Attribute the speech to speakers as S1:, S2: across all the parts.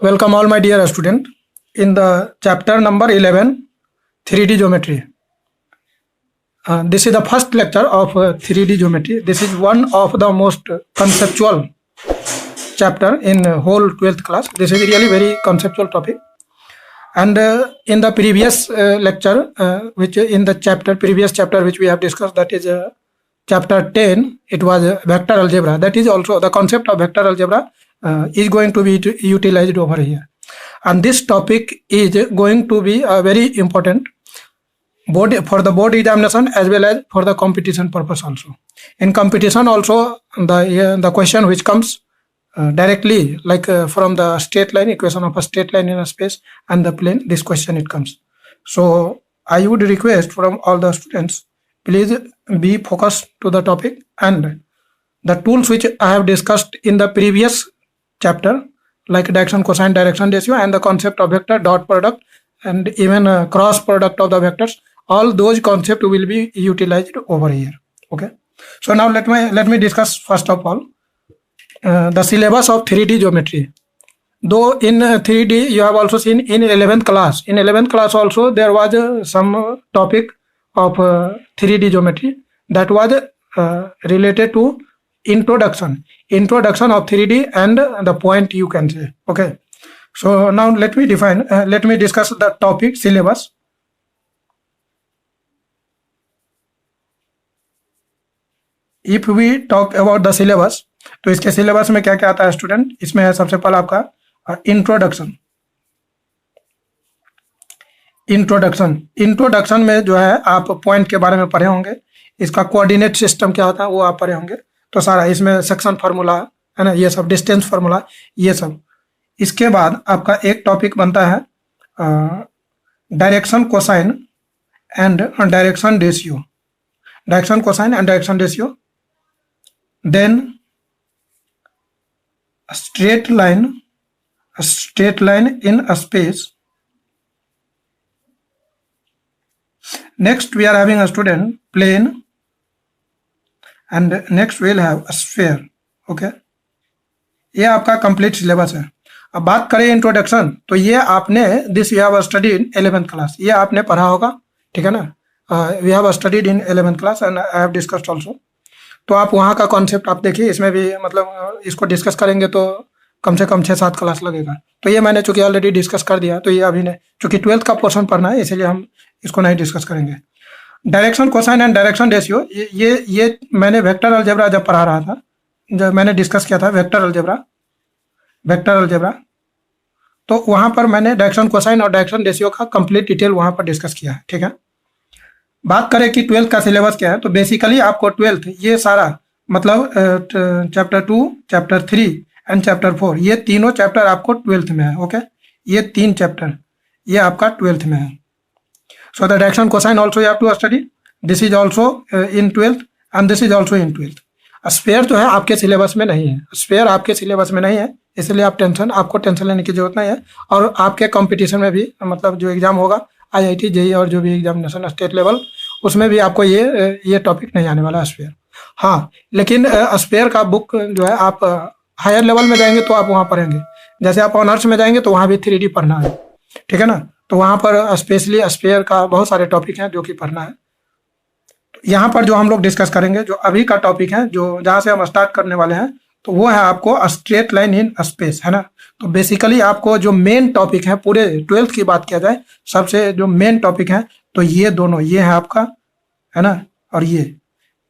S1: Welcome all my dear student in the chapter number 11 3D geometry. This is the first lecture of 3D geometry. This is one of the most conceptual chapter in whole 12th class. This is really very conceptual topic. And in the previous lecture, which in the previous chapter which we have discussed, that is chapter 10, it was vector algebra. That is also the concept of vector algebra is going to be utilized over here. And this topic is going to be very important for the board examination as well as for the competition purpose also. In competition also, the question which comes directly like from the straight line, equation of a straight line in a space and the plane, this question it comes. So I would request from all the students, please be focused to the topic, and the tools which I have discussed in the previous chapter, like direction, cosine, direction ratio, and the concept of vector, dot product, and even cross product of the vectors, all those concepts will be utilized over here. Okay, so now let me discuss first of all the syllabus of 3D geometry. Though in 3D you have also seen in 11th class. In 11th class also there was some topic of 3D geometry that was related to introduction of 3D and the point, you can say. Okay, so now let me discuss the topic syllabus. If we talk about the syllabus, तो इसके syllabus में क्या क्या आता है student? इसमें है सबसे पहला आपका इंट्रोडक्शन में जो है आप पॉइंट के बारे में पढ़े होंगे, इसका कोऑर्डिनेट सिस्टम क्या होता है वो आप पढ़े होंगे, तो सारा इसमें सेक्शन फार्मूला है ना, ये सब डिस्टेंस फार्मूला, ये सब. इसके बाद आपका एक टॉपिक बनता है direction cosine and direction ratio. Then straight line in a space. Next we are having a student plane, and next we will have a sphere. Okay, ये आपका कंप्लीट सिलेबस है. अब बात करें इंट्रोडक्शन, तो ये आपने this we have studied in 11th class, ये आपने पढ़ा होगा, ठीक है ना. We have studied in 11th class and I have discussed also. तो आप वहाँ का कॉन्सेप्ट आप देखिए, इसमें भी मतलब इसको डिस्कस करेंगे तो कम से कम 6-7 क्लास लगेगा. तो ये मैंने चूंकि ऑलरेडी डिस्कस कर दिया, तो ये अभी नहीं, चूंकि 12th का पोर्शन पढ़ना है इसलिए हम इसको नहीं डिस्कस करेंगे. Direction cosine and direction ratio, ये मैंने वेक्टर अलजेब्रा जब पढ़ा रहा था, जब मैंने डिस्कस किया था वेक्टर अलजेब्रा, तो वहाँ पर मैंने डायरेक्शन कोसाइन और डायरेक्शन रेशियो का कंप्लीट डिटेल वहाँ पर डिस्कस किया है, ठीक है. बात करें कि 12th का सिलेबस क्या है, तो बेसिकली आपको 12th ये सारा मतलब चैप्टर 2, चैप्टर 3 एंड चैप्टर 4, ये तीनों चैप्टर आपको 12th में है. ओके, ये 3 चैप्टर ये आपका 12th में है. So the direction cosine also you have to study, this is also in 12th and this is also in 12th. स्पेयर जो है आपके सिलेबस में नहीं है, इसलिए आपको टेंशन लेने की जरूरत नहीं है. और आपके कंपटीशन में भी मतलब जो एग्जाम होगा IIT JEE और जो भी एग्जामिनेशन स्टेट लेवल, उसमें भी आपको ये टॉपिक नहीं आने वाला है स्पेयर. हाँ, लेकिन स्पेयर का बुक जो है आप हायर लेवल में जाएंगे तो आप वहाँ पढ़ेंगे. जैसे आप ऑनर्स में जाएंगे तो वहाँ भी 3D पढ़ना है, ठीक है ना. तो वहाँ पर स्पेशली स्पेयर का बहुत सारे टॉपिक हैं जो कि पढ़ना है. यहाँ पर जो हम लोग डिस्कस करेंगे, जो अभी का टॉपिक है, जो जहाँ से हम स्टार्ट करने वाले हैं, तो वो है आपको स्ट्रेट लाइन इन स्पेस, है ना. तो बेसिकली आपको जो मेन टॉपिक है पूरे 12th की बात किया जाए, सबसे जो मेन टॉपिक है, तो ये दोनों, ये है आपका, है ना, और ये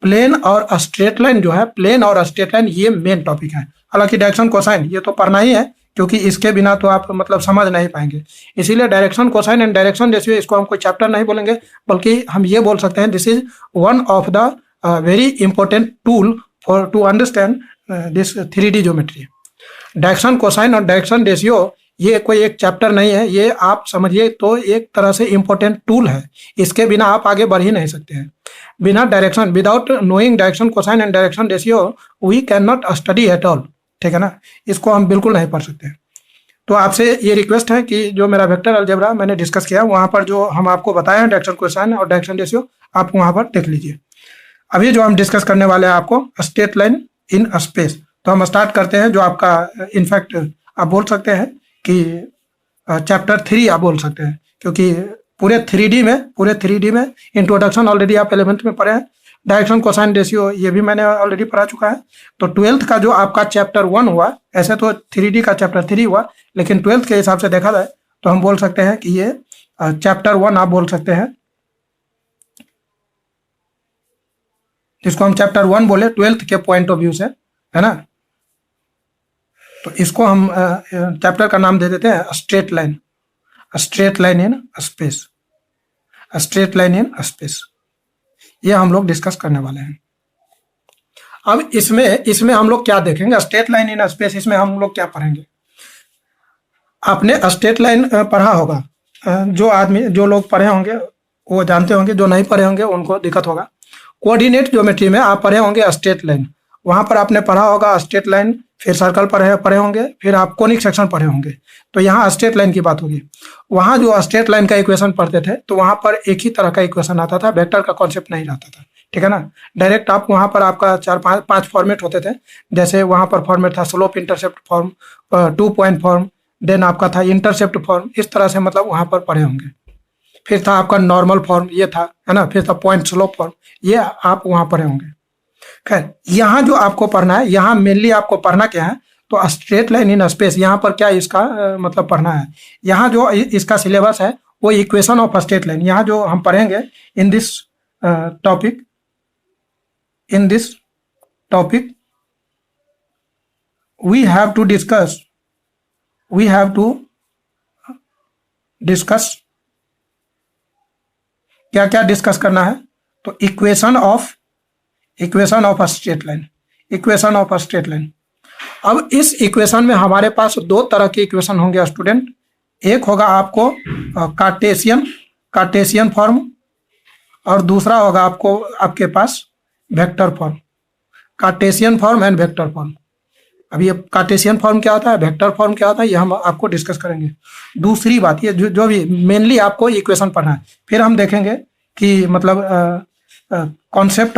S1: प्लेन और स्ट्रेट लाइन जो है, प्लेन और स्ट्रेट लाइन ये मेन टॉपिक है. हालांकि डायरेक्शन कोसाइन ये तो पढ़ना ही है, क्योंकि इसके बिना तो आप मतलब समझ नहीं पाएंगे. इसीलिए direction cosine and direction ratio, इसको हम कोई चैप्टर नहीं बोलेंगे, बल्कि हम ये बोल सकते हैं this is one of the very important tool for to understand this 3D geometry. Direction cosine और डायरेक्शन रेशियो ये कोई एक चैप्टर नहीं है, ये आप समझिए तो एक तरह से इंपॉर्टेंट टूल है. इसके बिना आप आगे बढ़ ही नहीं सकते हैं. बिना direction, without knowing direction cosine and direction ratio we can not study at all, ठीक है ना. इसको हम बिल्कुल नहीं पढ़ सकते. तो आपसे ये रिक्वेस्ट है कि जो मेरा वेक्टर अलजेब्रा मैंने डिस्कस किया, वहाँ पर जो हम आपको बताए हैं डायरेक्शन कोसाइन और डायरेक्शन रेशियो, आप वहाँ पर देख लीजिए. अभी जो हम डिस्कस करने वाले हैं आपको स्ट्रेट लाइन इन स्पेस, तो हम स्टार्ट करते हैं. जो आपका इनफैक्ट आप बोल सकते हैं कि चैप्टर 3 आप बोल सकते हैं, क्योंकि पूरे थ्री डी में इंट्रोडक्शन ऑलरेडी आप 11th में पढ़े हैं। डायरेक्शन कोसाइन रेशियो ये भी मैंने ऑलरेडी पढ़ा चुका है। तो 12th का जो आपका चैप्टर 1 हुआ, ऐसे तो 3D का चैप्टर 3 हुआ, लेकिन 12th के हिसाब से देखा जाए तो हम बोल सकते हैं कि ये चैप्टर 1 आप बोल सकते हैं, जिसको हम चैप्टर 1 बोले 12th के पॉइंट ऑफ व्यू से, है ना। तो इसको हम चैप्टर का नाम दे देते हैं straight line, straight line in space, straight line in space. ये हम लोग डिस्कस करने वाले हैं। अब इसमें इसमें हम लोग क्या देखेंगे, स्ट्रेट लाइन इन स्पेस, इसमें हम लोग क्या पढ़ेंगे। आपने स्ट्रेट लाइन पढ़ा होगा, जो लोग पढ़े होंगे वो जानते होंगे, जो नहीं पढ़े होंगे उनको दिक्कत होगा। कोऑर्डिनेट ज्योमेट्री में आप पढ़े होंगे स्ट्रेट लाइन, वहां पर आपने पढ़ा होगा स्ट्रेट लाइन, फिर सर्कल पढ़े होंगे, फिर आप कोनिक सेक्शन पढ़े होंगे। तो यहाँ स्ट्रेट लाइन की बात होगी। वहां जो स्ट्रेट लाइन का इक्वेशन पढ़ते थे तो वहां पर एक ही तरह का इक्वेशन आता था, वेक्टर का कॉन्सेप्ट नहीं रहता था, ठीक है ना। डायरेक्ट आप वहां पर आपका 4-5 फॉर्मेट होते थे। जैसे वहां पर फॉर्मेट था slope intercept form, 2 point form, then आपका था इंटरसेप्ट फॉर्म, इस तरह से मतलब वहां पर पढ़े होंगे। फिर था आपका नॉर्मल फॉर्म, ये था, है ना। फिर था पॉइंट स्लोप फॉर्म, ये आप वहां पढ़े होंगे। खैर, यहाँ जो आपको पढ़ना है, यहाँ मेनली आपको पढ़ना क्या है, तो स्ट्रेट लाइन इन स्पेस, यहाँ पर क्या इसका मतलब पढ़ना है। यहाँ जो इसका सिलेबस है वो इक्वेशन ऑफ स्ट्रेट लाइन, यहाँ जो हम पढ़ेंगे in this topic, we have to discuss क्या क्या डिस्कस करना है। तो इक्वेशन ऑफ स्ट्रेट लाइन। अब इस इक्वेशन में हमारे पास 2 तरह के इक्वेशन होंगे स्टूडेंट। एक होगा आपको कार्टेशियन फॉर्म, और दूसरा होगा आपके पास vector form, Cartesian form and vector form. अब ये कार्टेशियन फॉर्म क्या होता है, वेक्टर फॉर्म क्या होता है, ये हम आपको डिस्कस करेंगे। दूसरी बात, ये जो भी मेनली आपको इक्वेशन पढ़ना है, फिर हम देखेंगे कि मतलब concept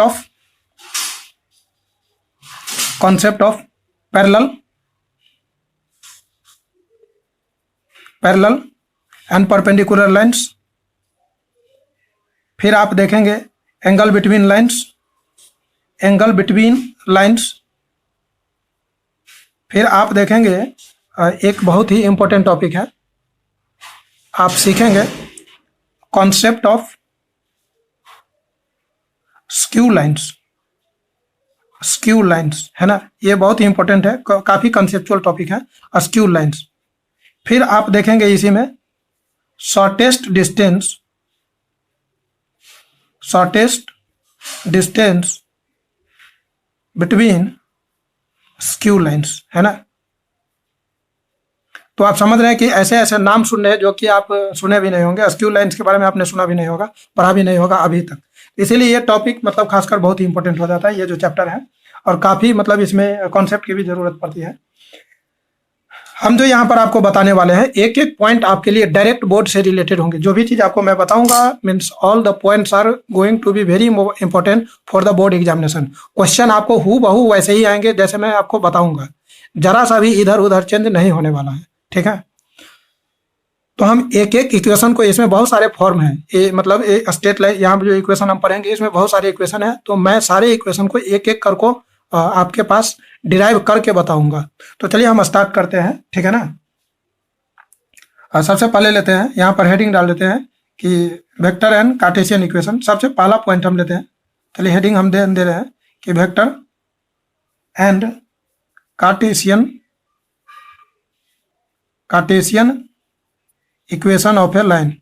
S1: of parallel and perpendicular lines. फिर आप देखेंगे एंगल बिटवीन लाइंस। फिर आप देखेंगे एक बहुत ही इंपॉर्टेंट टॉपिक है, आप सीखेंगे कॉन्सेप्ट ऑफ स्क्यू लाइंस, है ना। ये बहुत ही इंपॉर्टेंट है, काफी कंसेप्चुअल टॉपिक है, स्क्यू लाइंस। फिर आप देखेंगे इसी में shortest distance between skew lines, है ना। तो आप समझ रहे हैं कि ऐसे ऐसे नाम सुन रहे हैं जो कि आप सुने भी नहीं होंगे, स्क्यू लाइंस के बारे में आपने सुना भी नहीं होगा, पढ़ा भी नहीं होगा अभी तक। इसीलिए ये टॉपिक मतलब खासकर बहुत ही इंपॉर्टेंट हो जाता है, ये जो चैप्टर है, और काफी मतलब इसमें कॉन्सेप्ट की भी जरूरत पड़ती है। हम जो यहाँ पर आपको बताने वाले हैं, एक एक पॉइंट आपके लिए डायरेक्ट बोर्ड से रिलेटेड होंगे। जो भी चीज आपको मैं बताऊंगा, means all the points are going to be very important for the board examination. Question आपको हूबहू वैसे ही आएंगे जैसे मैं आपको बताऊंगा, जरा सा भी इधर उधर चेंज नहीं होने वाला है, ठीक है। तो हम एक एक इक्वेशन को, इसमें बहुत सारे फॉर्म हैं, ये मतलब स्ट्रेट लाइन, यहाँ जो इक्वेशन हम पढ़ेंगे इसमें बहुत सारे इक्वेशन है, तो मैं सारे इक्वेशन को एक एक करको आपके पास डिराइव करके बताऊंगा। तो चलिए हम स्टार्ट करते हैं, ठीक है ना। सबसे पहले लेते हैं, यहाँ पर हेडिंग डाल देते हैं कि वेक्टर एंड कार्टेशियन इक्वेशन। सबसे पहला पॉइंट हम लेते हैं, चलिए हेडिंग हम दे रहे हैं कि vector and Cartesian equation of A line.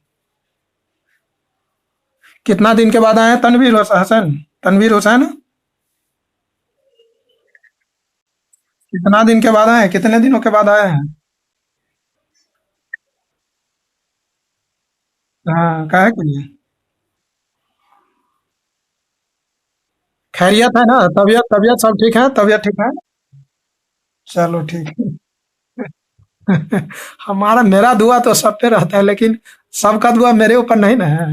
S1: कितना दिन के बाद आए हैं तनवीर हुसैन? कितना दिन के बाद आए हैं, कितने दिनों के बाद आए हैं? हाँ, काहे के लिए? खैरियत है ना? तबीयत तबीयत सब ठीक है? तबीयत ठीक है? चलो ठीक है। मेरा दुआ तो सब पे रहता है, लेकिन सबका दुआ मेरे ऊपर नहीं ना है,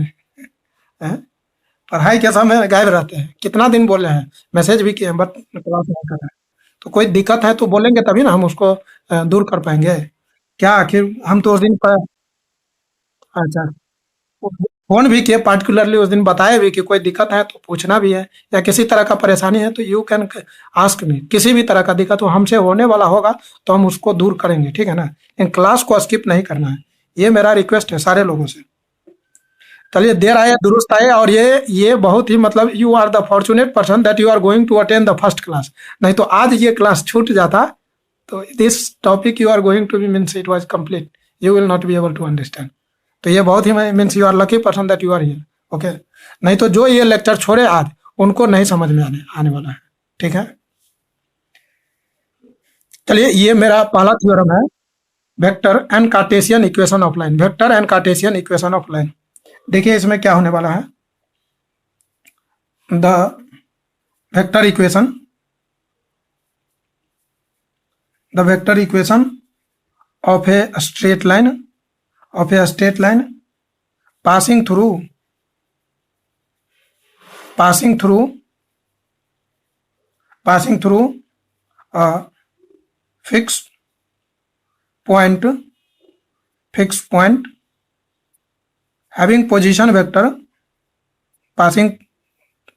S1: हैं? पढ़ाई के समय गायब रहते हैं, कितना दिन बोले हैं, मैसेज भी किए हैं, बट क्लास नहीं कर रहे हैं। तो कोई दिक्कत है तो बोलेंगे, तभी ना हम उसको दूर कर पाएंगे, क्या आखिर हम तो उस दिन अच्छा, फोन भी किए, पार्टिकुलरली उस दिन बताए भी कि कोई दिक्कत है तो पूछना भी है, या किसी तरह का परेशानी है तो यू कैन आस्क मी, किसी भी तरह का दिक्कत हो हमसे होने वाला होगा तो हम उसको दूर करेंगे, ठीक है ना। इन क्लास को स्किप नहीं करना है, ये मेरा रिक्वेस्ट है सारे लोगों से। चलिए, देर आए दुरुस्त आए, और ये बहुत ही मतलब you are the fortunate person that you are going to attend the first class. नहीं तो आज ये क्लास छूट जाता तो this topic you are going to be means it was complete, you will not be able to understand. तो ये बहुत ही means you are lucky person that you are here, okay. नहीं तो जो ये लेक्चर छोड़े आज, उनको नहीं समझ में आने वाला है, ठीक है। चलिए, ये मेरा पहला थ्योरम है, vector and Cartesian equation of line, vector and Cartesian equation of line. देखिए इसमें क्या होने वाला है, the vector equation, the vector equation of a straight line, of a straight line passing through passing through passing through a fixed point having position vector, passing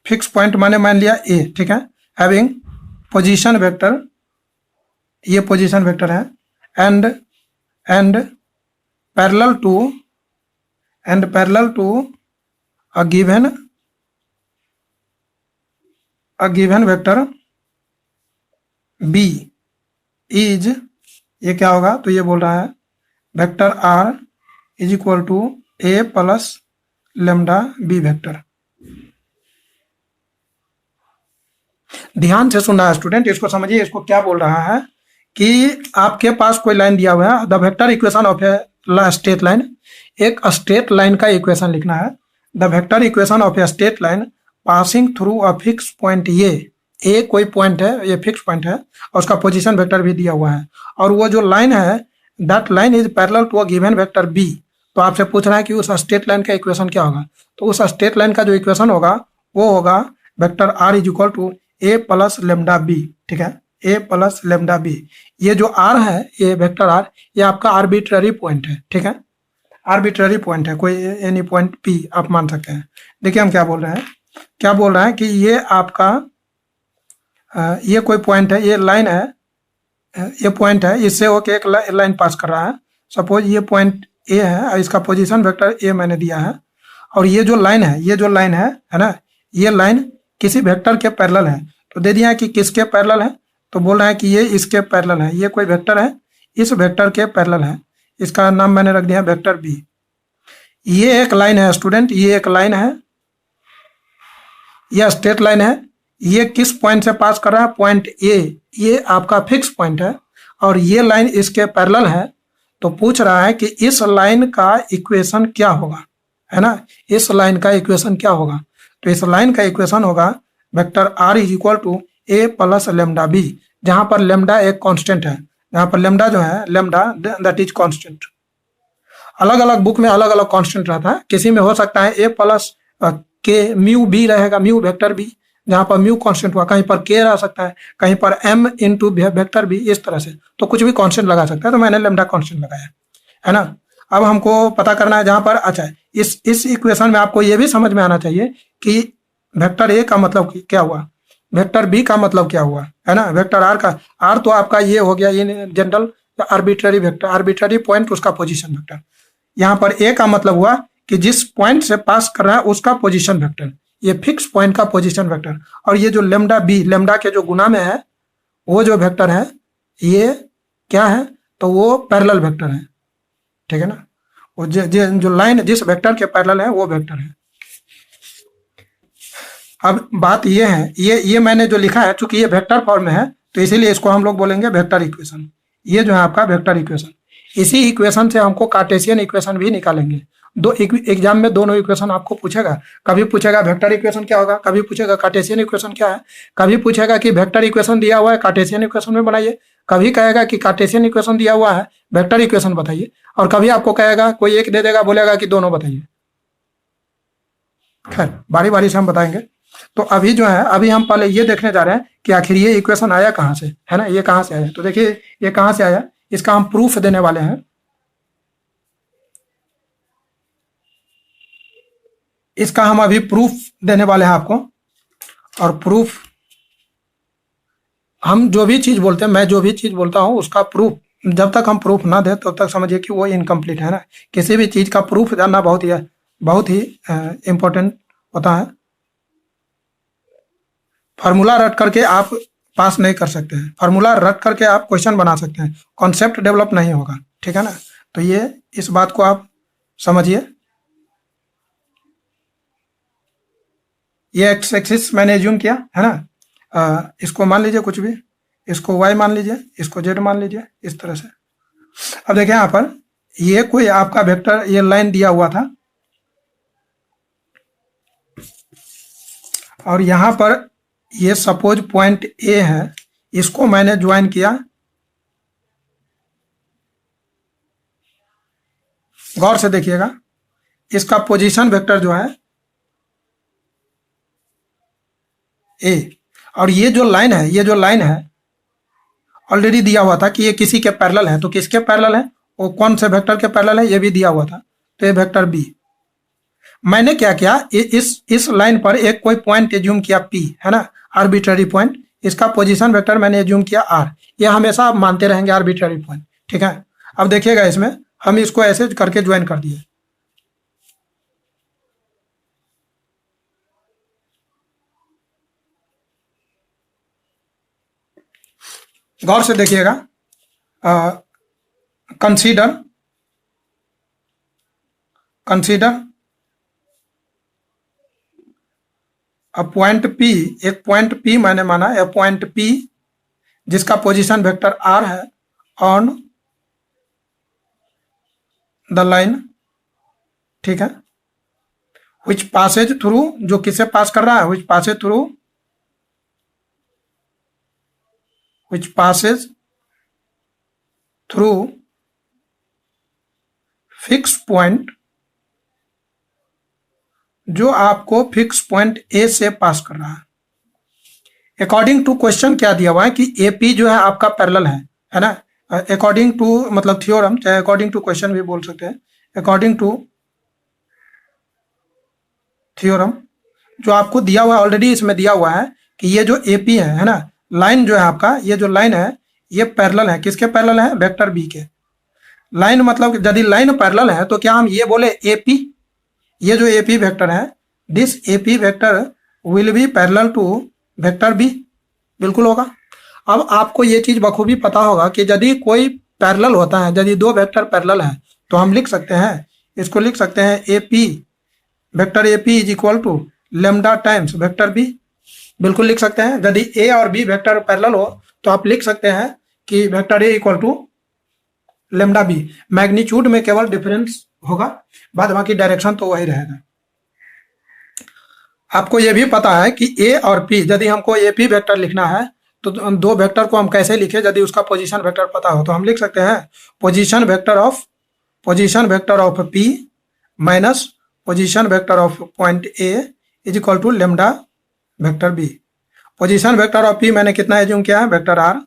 S1: fixed point माने मान लिया a, ठीक है, having position vector, ये position vector है, and parallel to a given vector b is, ये क्या होगा, तो ये बोल रहा है vector r is equal to a plus lambda b vector. ध्यान से सुनना है स्टूडेंट, इसको समझिए, इसको क्या बोल रहा है कि आपके पास कोई लाइन दिया हुआ है, the vector equation of a straight line, एक स्ट्रेट लाइन का इक्वेशन लिखना है, the vector equation of a straight line passing through a fix point, ये कोई पॉइंट है, ये फिक्स पॉइंट है, और उसका पोजीशन वेक्टर भी दिया हुआ है, और वो जो लाइन है that line is parallel to a given vector B. तो आपसे पूछ रहा है कि उस स्ट्रेट लाइन का इक्वेशन क्या होगा, तो उस स्ट्रेट लाइन का जो इक्वेशन होगा वो होगा vector are is equal to A plus lambda B, ठीक है, ए प्लस लेमडा बी। ये जो आर है, ये वेक्टर आर, ये आपका आर्बिट्ररी पॉइंट है, ठीक है, आर्बिट्ररी पॉइंट है, कोई एनी पॉइंट पी आप मान सकते हैं। देखिए हम क्या बोल रहे हैं, क्या बोल रहे हैं कि ये आपका ये कोई पॉइंट है, ये लाइन है, ये पॉइंट है, इससे होके एक लाइन पास कर रहा है, सपोज ये पॉइंट ए है, इसका पोजीशन वेक्टर ए मैंने दिया है, और ये जो लाइन है, ये जो लाइन है ना, ये लाइन किसी वेक्टर के पैरेलल है, तो दे दिया कि किसके पैरेलल है, तो बोल रहा है कि ये इसके पैरेलल है, ये कोई वेक्टर है, इस वेक्टर के पैरेलल है, इसका नाम मैंने रख दिया वेक्टर बी। ये एक लाइन है स्टूडेंट, ये एक लाइन है, यह स्ट्रेट लाइन है, ये किस पॉइंट से पास कर रहा है, पॉइंट ए, ये आपका फिक्स पॉइंट है, और ये लाइन इसके पैरेलल है। तो पूछ रहा है कि इस लाइन का इक्वेशन क्या होगा, है ना, इस लाइन का इक्वेशन क्या होगा, तो इस लाइन का इक्वेशन होगा vector are is equal to A plus lambda B, जहां पर लेमडा एक कांस्टेंट है, जहां पर लेमडा जो है, लेमडा दैट इज कांस्टेंट। अलग अलग बुक में अलग अलग कांस्टेंट रहता है, किसी में हो सकता है ए प्लस के म्यू बी रहेगा, म्यू वेक्टर बी, जहां पर म्यू कांस्टेंट हुआ, कहीं पर के रह सकता है, कहीं पर एम इंटू वेक्टर बी, इस तरह से तो कुछ भी कांस्टेंट लगा सकता है, तो मैंने लेमडा कांस्टेंट लगाया है ना। अब हमको पता करना है जहां पर, अच्छा इस इक्वेशन में आपको ये भी समझ में आना चाहिए कि वेक्टर ए का मतलब क्या हुआ, वेक्टर बी का मतलब क्या हुआ, है ना, वेक्टर आर का, आर तो आपका ये हो गया, ये general arbitrary vector, arbitrary point उसका पोजीशन वेक्टर। यहाँ पर ए का मतलब हुआ कि जिस पॉइंट से पास कर रहा है उसका पोजीशन वेक्टर, ये फिक्स पॉइंट का पोजीशन वेक्टर, और ये जो लेमडा बी, लेमडा के जो गुना में है वो जो वेक्टर है, ये क्या है, तो वो पैरेलल वेक्टर है, ठीक है ना, वो जो लाइन जिस वेक्टर के पैरेलल है वो वेक्टर है। अब बात ये है, ये मैंने जो लिखा है, चूंकि ये वेक्टर फॉर्म में है तो इसीलिए इसको हम लोग बोलेंगे वेक्टर इक्वेशन। ये जो है आपका वेक्टर इक्वेशन, इसी इक्वेशन से हमको कार्टेशियन इक्वेशन भी निकालेंगे। दो एग्जाम में दोनों इक्वेशन आपको पूछेगा, कभी पूछेगा वेक्टर इक्वेशन क्या होगा, कभी पूछेगा कार्टेशियन इक्वेशन क्या है, कभी पूछेगा कि वेक्टर इक्वेशन दिया हुआ है कार्टेशियन इक्वेशन में बनाइए, कभी कहेगा कि कार्टेशियन इक्वेशन दिया हुआ है वेक्टर इक्वेशन बताइए, और कभी आपको कहेगा, कोई एक दे देगा, बोलेगा कि दोनों बताइए। खैर बारी बारी से हम बताएंगे। तो अभी जो है, अभी हम पहले ये देखने जा रहे हैं कि आखिर ये इक्वेशन आया कहाँ से, है ना, ये कहाँ से आया। तो देखिए ये कहाँ से आया, इसका हम प्रूफ देने वाले हैं, इसका हम अभी प्रूफ देने वाले हैं आपको। और प्रूफ हम जो भी चीज बोलते हैं, मैं जो भी चीज बोलता हूं उसका प्रूफ जब तक हम प्रूफ ना दे तब तक समझिए कि वो इनकम्प्लीट है ना। किसी भी चीज का प्रूफ जानना बहुत ही इम्पोर्टेंट होता है। फार्मूला रट करके आप पास नहीं कर सकते हैं, फार्मूला रट करके आप क्वेश्चन बना सकते हैं, कॉन्सेप्ट डेवलप नहीं होगा, ठीक है ना। तो ये इस बात को आप समझिए। ये एक्स एक्सिस मैंने एज्यूम किया है ना। इसको मान लीजिए कुछ भी, इसको वाई मान लीजिए, इसको जेड मान लीजिए, इस तरह से। अब देखिए यहाँ पर ये कोई आपका वेक्टर, ये लाइन दिया हुआ था और यहाँ पर ये सपोज पॉइंट ए है, इसको मैंने ज्वाइन किया। गौर से देखिएगा, इसका पोजीशन वेक्टर जो है ए, और ये जो लाइन है, ये जो लाइन है ऑलरेडी दिया हुआ था कि ये किसी के पैरेलल है। तो किसके पैरेलल है, वो कौन से वेक्टर के पैरेलल है, ये भी दिया हुआ था। तो ये वेक्टर बी। मैंने क्या किया, इस लाइन पर एक कोई पॉइंट एज्यूम किया पी, है ना, आर्बिट्ररी पॉइंट। इसका पोजीशन वेक्टर मैंने एज्यूम किया आर। ये हमेशा आप मानते रहेंगे आर्बिट्ररी पॉइंट, ठीक है। अब देखिएगा इसमें हम इसको ऐसे करके ज्वाइन कर दिए। गौर से देखिएगा, कंसीडर अब पॉइंट पी, एक पॉइंट पी मैंने माना, ए पॉइंट पी जिसका पोजीशन वेक्टर आर है ऑन द लाइन, ठीक है, विच पासेज थ्रू, जो किसे पास कर रहा है, विच पासेज थ्रू फिक्स पॉइंट, जो आपको फिक्स पॉइंट ए से पास कर रहा है। अकॉर्डिंग टू क्वेश्चन क्या दिया हुआ है कि एपी जो है आपका पैरेलल है ना। अकॉर्डिंग टू मतलब थ्योरम, चाहे अकॉर्डिंग टू क्वेश्चन भी बोल सकते हैं। अकॉर्डिंग टू थ्योरम जो आपको दिया हुआ है, ऑलरेडी इसमें दिया हुआ है कि ये जो एपी है ना, लाइन जो है आपका, ये जो लाइन है ये पैरेलल है, किसके पैरेलल है, वेक्टर बी के। लाइन मतलब यदि लाइन पैरेलल है तो क्या हम ये बोले एपी, ये जो एपी वेक्टर है, this AP vector will be parallel to vector B, बिल्कुल होगा। अब आपको ये चीज बखूबी पता होगा कि यदि कोई पैरेलल होता है, यदि दो वेक्टर पैरेलल है तो हम लिख सकते हैं, इसको लिख सकते हैं AP, vector AP is equal to lambda times vector B, बिल्कुल लिख सकते हैं। यदि ए और बी वेक्टर पैरेलल हो तो आप लिख सकते हैं कि vector A equal to lambda B. Magnitude में केवल डिफरेंस होगा, बाद बाकी डायरेक्शन तो वही रहेगा। आपको यह भी पता है कि ए और पी, यदि हमको ए पी वेक्टर लिखना है तो दो वेक्टर को हम कैसे लिखे, यदि उसका पोजीशन वेक्टर पता हो तो हम लिख सकते हैं position vector of P minus position vector of point A is equal to lambda vector B. Position vector of P मैंने कितना एज्यूम किया है, वेक्टर आर।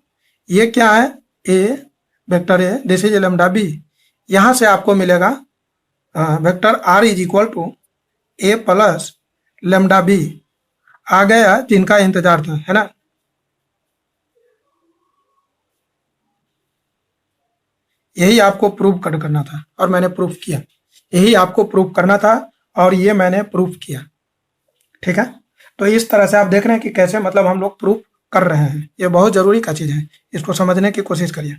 S1: ये क्या है, a vector a, this is lambda b. यहां से आपको मिलेगा vector are is equal to A plus lambda b. आ गया जिनका इंतजार था, है ना। यही आपको प्रूव करना था और मैंने प्रूफ किया। यही आपको प्रूफ करना था और ये मैंने प्रूफ किया, ठीक है। तो इस तरह से आप देख रहे हैं कि कैसे मतलब हम लोग प्रूफ कर रहे हैं। ये बहुत जरूरी का चीज है, इसको समझने की कोशिश करिए।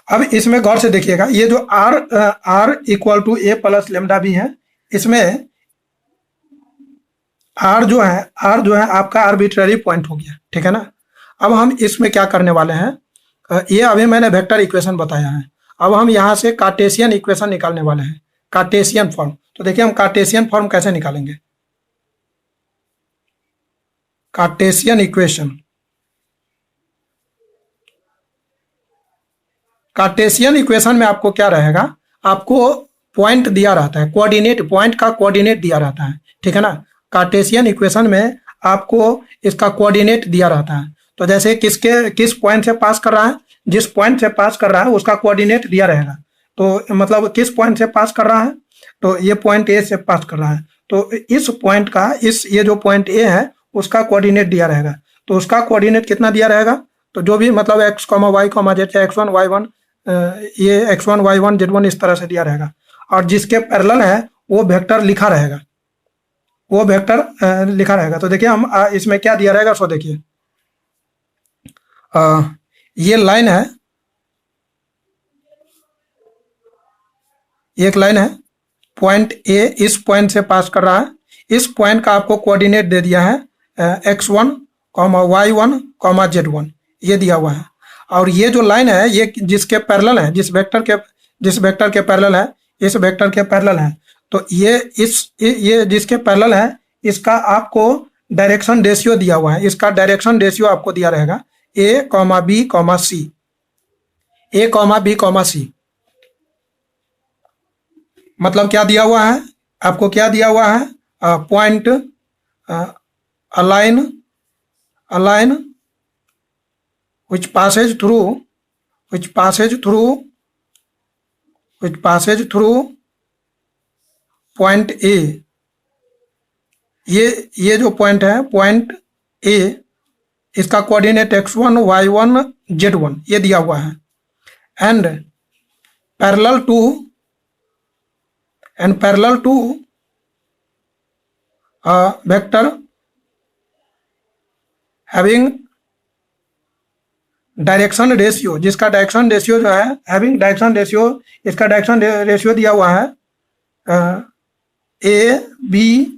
S1: अब इसमें गौर से देखिएगा, ये जो R equal to A plus lambda B है, इसमें आर जो है आपका आर्बिट्ररी पॉइंट हो गया, ठीक है ना। अब हम इसमें क्या करने वाले हैं, ये अभी मैंने वेक्टर इक्वेशन बताया है। अब हम यहाँ से कार्टेशियन इक्वेशन निकालने वाले हैं, कार्टेशियन फॉर्म। तो देखिए हम कार्टेशियन फॉर्म कैसे निकालेंगे। कार्टेशियन इक्वेशन, कार्टेशियन इक्वेशन में आपको क्या रहेगा, आपको पॉइंट दिया रहता है, कोऑर्डिनेट, पॉइंट का कोऑर्डिनेट दिया रहता है, ठीक है ना। कार्टेशियन इक्वेशन में आपको इसका कोऑर्डिनेट दिया रहता है। तो जैसे किस पॉइंट से पास कर रहा है, जिस पॉइंट से पास कर रहा है उसका कोऑर्डिनेट दिया रहेगा। तो मतलब किस पॉइंट से पास कर रहा है, तो ये पॉइंट ए से पास कर रहा है, तो इस पॉइंट का ये जो पॉइंट ए है उसका कोऑर्डिनेट दिया रहेगा। तो उसका कोऑर्डिनेट कितना दिया रहेगा, तो जो भी मतलब x comma y comma z, x one y one, ये x one y one z one इस तरह से दिया रहेगा, और जिसके पैरेलल है वो वेक्टर लिखा रहेगा, वो वेक्टर लिखा रहेगा। तो देखिए हम इसमें क्या दिया रहेगा, सो देखिए ये लाइन है, एक लाइन है, पॉइंट ए इस पॉइंट से पास कर रहा है, इस पॉइंट का आपको कोऑर्डिनेट दे दिया है X one comma Y one comma Z one, ये दिया हुआ है। और ये जो लाइन है ये जिसके पैरेलल है, जिस वेक्टर के पैरेलल है, इस वेक्टर के पैरेलल है, तो ये जिसके पैरेलल है इसका आपको डायरेक्शन रेशियो दिया हुआ है, इसका डायरेक्शन रेशियो आपको दिया रहेगा ए कॉमा बी कॉमा सी, ए कॉमा बी कॉमा सी। मतलब क्या दिया हुआ है आपको, क्या दिया हुआ है, point align which passes through point A. ये जो पॉइंट है पॉइंट ए, इसका कोऑर्डिनेट x1 y1 z1 ये दिया हुआ है, and parallel to vector having direction ratio, जिसका डायरेक्शन रेशियो जो है हैविंग डायरेक्शन रेशियो, इसका डायरेक्शन रेशियो दिया हुआ है ए बी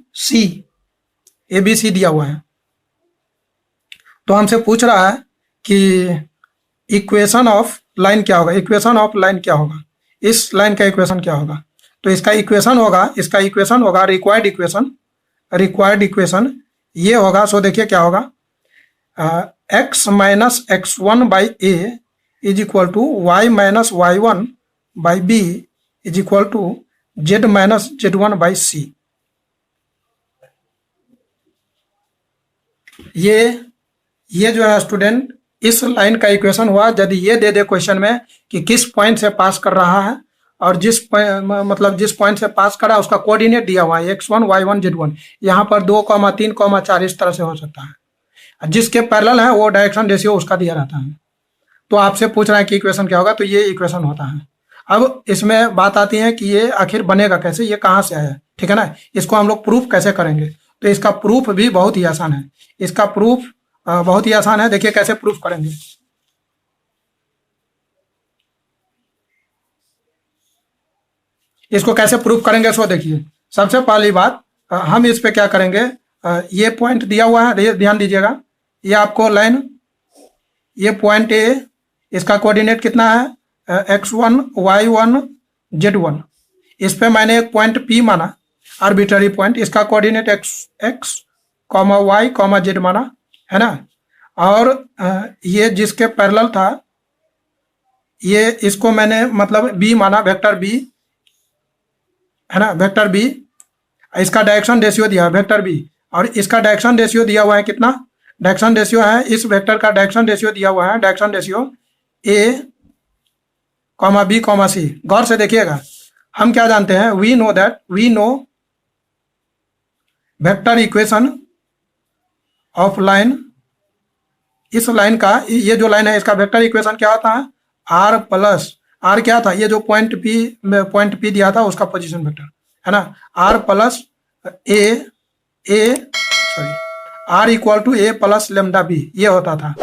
S1: सी दिया हुआ है। तो हमसे पूछ रहा है कि इक्वेशन ऑफ लाइन क्या होगा, इक्वेशन ऑफ लाइन क्या होगा, इस लाइन का इक्वेशन क्या होगा। तो इसका इक्वेशन होगा रिक्वायर्ड इक्वेशन ये होगा। सो देखिए क्या होगा, x minus x one by A is equal to Y minus Y one by B is equal to z minus Z one by c. ये जो है स्टूडेंट इस लाइन का इक्वेशन हुआ। यदि ये दे दे क्वेश्चन में कि किस पॉइंट से पास कर रहा है और जिस पॉइंट से पास कर रहा है उसका कोऑर्डिनेट दिया हुआ है x1 y1 z1, यहाँ पर 2,3,4 इस तरह से हो सकता है। जिसके पैरेलल है वो डायरेक्शन रेशियो उसका दिया रहता है। तो आपसे पूछ रहा है कि इक्वेशन क्या होगा, तो ये इक्वेशन होता है। अब इसमें बात आती है कि ये आखिर बनेगा कैसे, ये कहाँ से आया, ठीक है ना, इसको हम लोग प्रूफ कैसे करेंगे। तो इसका प्रूफ भी बहुत ही आसान है, इसका प्रूफ बहुत ही आसान है। देखिए कैसे प्रूफ करेंगे। इसको कैसे प्रूफ करेंगे, सो देखिए सबसे पहली बात हम इस पे क्या करेंगे, ये पॉइंट दिया हुआ है, ध्यान दीजिएगा, ये आपको लाइन, ये पॉइंट ए, इसका कोऑर्डिनेट कितना है x1 y1 z1। इस पे मैंने एक पॉइंट P माना, आर्बिट्ररी पॉइंट, इसका coordinate x comma y comma z माना, है ना। और ये जिसके पैरेलल था ये, इसको मैंने मतलब B माना, वेक्टर B, है ना, वेक्टर B। इसका डायरेक्शन रेशियो दिया है वेक्टर B, और इसका डायरेक्शन रेशियो दिया हुआ है कितना, डायरेक्शन रेशियो है, इस वेक्टर का डायरेक्शन रेशियो दिया हुआ है, direction ratio A comma B comma C। गौर से देखिएगा, हम क्या जानते हैं, we know vector equation of line, इस लाइन का, ये जो लाइन है इसका वेक्टर इक्वेशन क्या होता है, r प्लस r क्या था, ये जो पॉइंट P दिया था उसका पोजीशन वेक्टर, है ना, r plus r equal to a plus lambda b, ये होता था।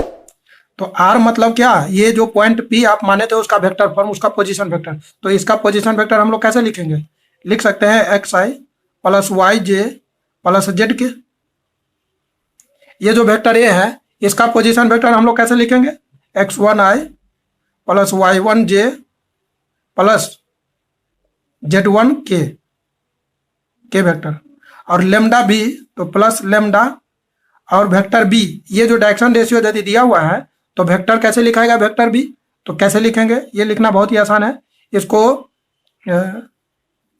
S1: तो r मतलब क्या, ये जो पॉइंट P आप माने थे उसका वेक्टर फॉर्म, उसका पोजीशन वेक्टर। तो इसका पोजीशन वेक्टर हम लोग कैसे लिखेंगे, लिख सकते हैं xi plus yj plus z के। ये जो वेक्टर a है इसका पोजीशन वेक्टर हम लोग कैसे लिखेंगे, x1i plus y1j plus z1 के वेक्टर, और लेमडा b तो प्लस लेमडा, और वेक्टर b, ये जो डायरेक्शन रेशियो यदि दिया हुआ है तो वेक्टर कैसे लिखाएगा, वेक्टर b, तो कैसे लिखेंगे, ये लिखना बहुत ही आसान है।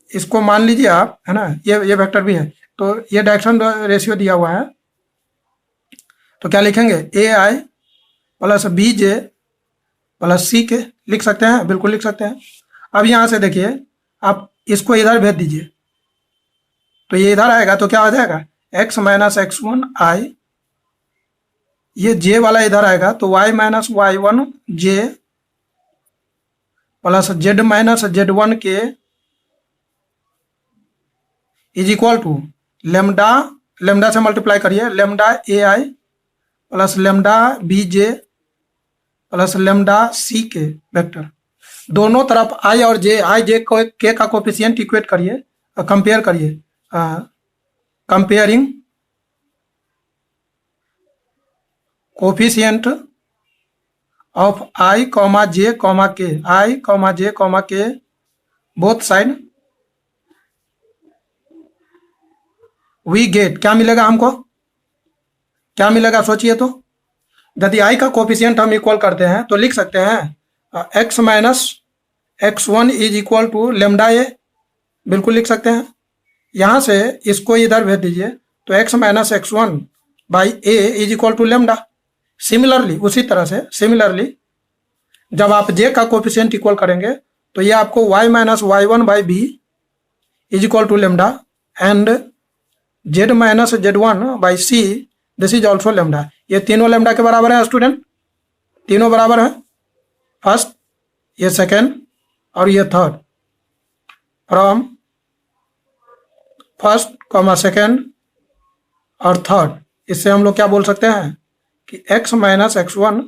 S1: इसको मान लीजिए आप, है ना, ये वेक्टर b है, तो ये डायरेक्शन रेशियो दिया हुआ है, तो क्या लिखेंगे, ai plus bj plus c के, लिख सकते हैं, बिल्कुल लिख सकते हैं। अब यहाँ से देखिए आप इसको इधर भेज दीजिए, तो ये इधर आएगा तो क्या हो जाएगा, x minus x one i, ये j वाला इधर आएगा तो y minus Y one j plus z minus Z one k is equal to lambda, lambda से मल्टीप्लाई करिए, lambda a i plus lambda b j plus lambda c k vector. दोनों तरफ आई और जे, आई जे को के का कोफिशिएंट इक्वेट करिए, compare करिए, comparing coefficient of I comma J comma के, आई कॉमा जे कॉमा के बोथ साइड, वी गेट, क्या मिलेगा हमको, क्या मिलेगा सोचिए तो। यदि आई का कोफिशिएंट हम इक्वल करते हैं तो लिख सकते हैं x minus x one is equal to lambda a, बिल्कुल लिख सकते हैं। यहाँ से इसको इधर भेज दीजिए तो X minus x one by A is equal to lambda. Similarly, उसी तरह से सिमिलरली जब आप जे का कोफिशिएंट इक्वल करेंगे तो ये आपको Y minus Y one by B is equal to lambda and Z minus Z one by C this is also lambda. ये तीनों लेमडा के बराबर है स्टूडेंट, तीनों बराबर है, फर्स्ट, ये सेकेंड और ये third. From first comma second और थर्ड, इससे हम लोग क्या बोल सकते हैं कि x minus x one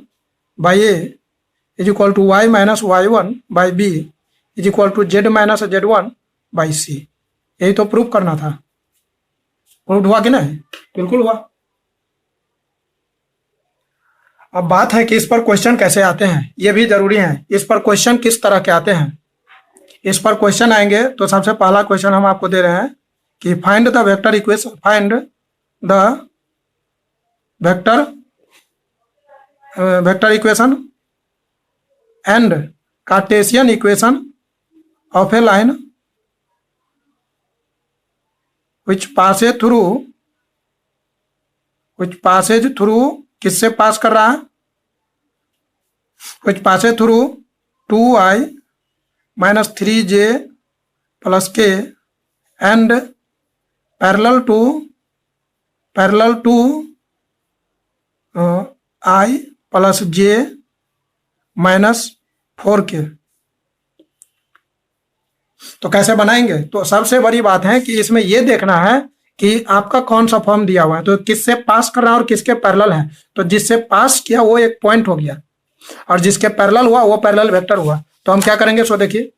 S1: by A is equal to Y minus Y one by B is equal to z minus Z one by c. यही तो प्रूफ करना था, प्रूफ हुआ कि नहीं, बिल्कुल हुआ। अब बात है कि इस पर क्वेश्चन कैसे आते हैं, ये भी जरूरी है। इस पर क्वेश्चन किस तरह के आते हैं, इस पर क्वेश्चन आएंगे तो सबसे पहला क्वेश्चन हम आपको दे रहे हैं कि find the vector equation, find the vector equation and Cartesian equation of A line which passes through किससे पास कर रहा है, which passes through 2i minus 3j plus k and parallel to i plus j minus 4k। तो कैसे बनाएंगे, तो सबसे बड़ी बात है कि इसमें यह देखना है कि आपका कौन सा फॉर्म दिया हुआ है, तो किससे पास कर रहा है और किसके पैरेलल है। तो जिससे पास किया वो एक पॉइंट हो गया और जिसके पैरेलल हुआ वो पैरेलल वेक्टर हुआ। तो हम क्या करेंगे, सो देखिए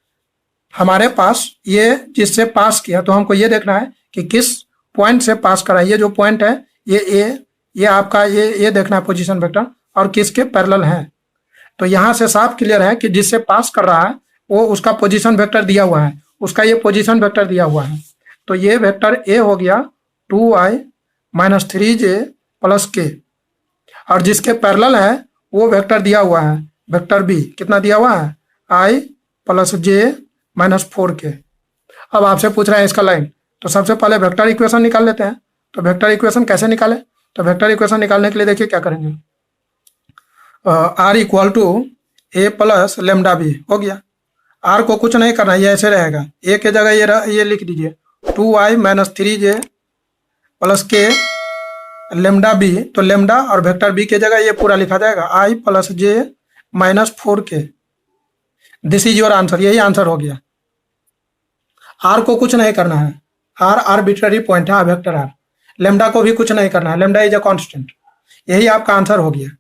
S1: हमारे पास ये जिससे पास किया तो हमको ये देखना है कि किस पॉइंट से पास करा है। ये जो पॉइंट है ये ए, ये आपका ये देखना है पोजीशन वेक्टर और किसके पैरेलल है। तो यहाँ से साफ क्लियर है कि जिससे पास कर रहा है वो उसका पोजीशन वेक्टर दिया हुआ है, उसका ये पोजीशन वेक्टर दिया हुआ है। तो ये वेक्टर ए हो गया 2i माइनस 3j प्लस के, और जिसके पैरेलल है वो वेक्टर दिया हुआ है वेक्टर बी, कितना दिया हुआ है i plus j minus 4k। अब आपसे पूछ रहा है इसका लाइन, तो सबसे पहले वेक्टर इक्वेशन निकाल लेते हैं। तो वेक्टर इक्वेशन कैसे निकाले, तो वेक्टर इक्वेशन निकालने के लिए देखिए क्या करेंगे, r equal to A plus lambda B हो गया। आर को कुछ नहीं करना, ये ऐसे रहेगा, ए के जगह ये लिख दीजिए 2i माइनस 3j प्लस के लेमडा बी। तो लेमडा और वेक्टर बी के जगह ये पूरा लिखा जाएगा i plus j minus 4k। This is your answer, यही आंसर हो गया। आर को कुछ नहीं करना है, आर आर्बिट्ररी पॉइंट है वेक्टर आर। लेमडा को भी कुछ नहीं करना है, लेमडा इज अ कांस्टेंट। यही आपका आंसर हो गया।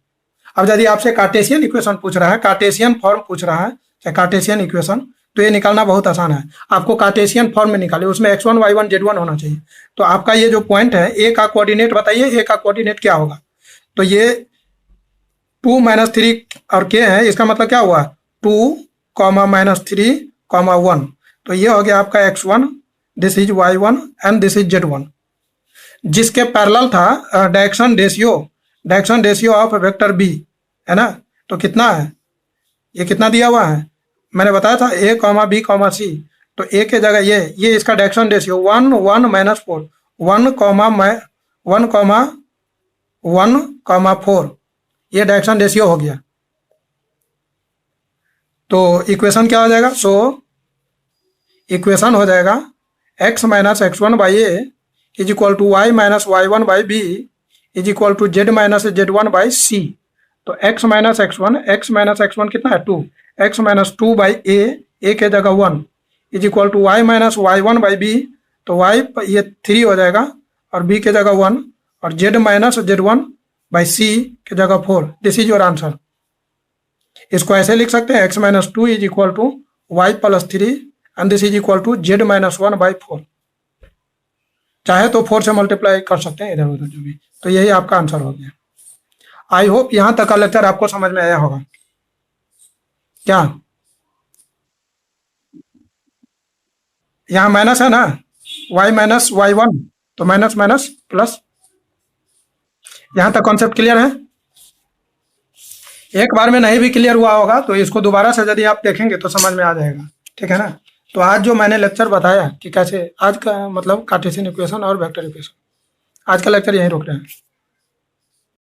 S1: अब यदि आपसे कार्टेशियन इक्वेशन पूछ रहा है, कार्टेशियन फॉर्म पूछ रहा है, कार्टेशियन इक्वेशन, तो ये निकालना बहुत आसान है। आपको कार्टेशियन फॉर्म में निकाले, उसमें x1 y1 z1 होना चाहिए। तो आपका ये जो पॉइंट है ए का कोऑर्डिनेट बताइए, ए का कोऑर्डिनेट क्या होगा। तो ये 2 माइनस 3 और के है, इसका मतलब क्या हुआ 2 कॉमा माइनस 3 कॉमा 1। तो ये हो गया आपका x1, this is y1 and this is z1। जिसके पैरेलल था direction ratio of vector B है ना, तो कितना है, ये कितना दिया हुआ है, मैंने बताया था ए कॉमा बी कॉमा सी। तो ए के जगह ये इसका डायरेक्शन रेशियो 1 1 माइनस 4, 1 कॉमा 4, ये डायरेक्शन रेशियो हो गया। तो इक्वेशन क्या हो जाएगा, सो इक्वेशन हो जाएगा x minus x one by A is equal to Y minus Y one by B is equal to z minus Z one by c. तो x माइनस एक्स वन कितना है 2, x minus 2 by ए के जगह 1 is equal to Y minus Y one by B, तो y ये 3 हो जाएगा और b के जगह 1 और z minus Z one by c के जगह 4। This is your answer. इसको ऐसे लिख सकते हैं x minus 2 is equal to y plus 3 and this is equal to z minus 1 by 4। चाहे तो 4 से मल्टीप्लाई कर सकते हैं इधर उधर जो भी। तो यही आपका आंसर हो गया। आई होप यहां तक का लेक्चर आपको समझ में आया होगा। क्या यहाँ माइनस है ना, y माइनस वाई वन, तो माइनस माइनस प्लस। यहाँ तक कॉन्सेप्ट क्लियर है? एक बार में नहीं भी क्लियर हुआ होगा तो इसको दोबारा से यदि आप देखेंगे तो समझ में आ जाएगा। ठीक है ना? तो आज जो मैंने लेक्चर बताया कि कैसे आज का मतलब कार्टेशियन इक्वेशन और वेक्टर इक्वेशन, आज का लेक्चर यहीं रोक रहे हैं।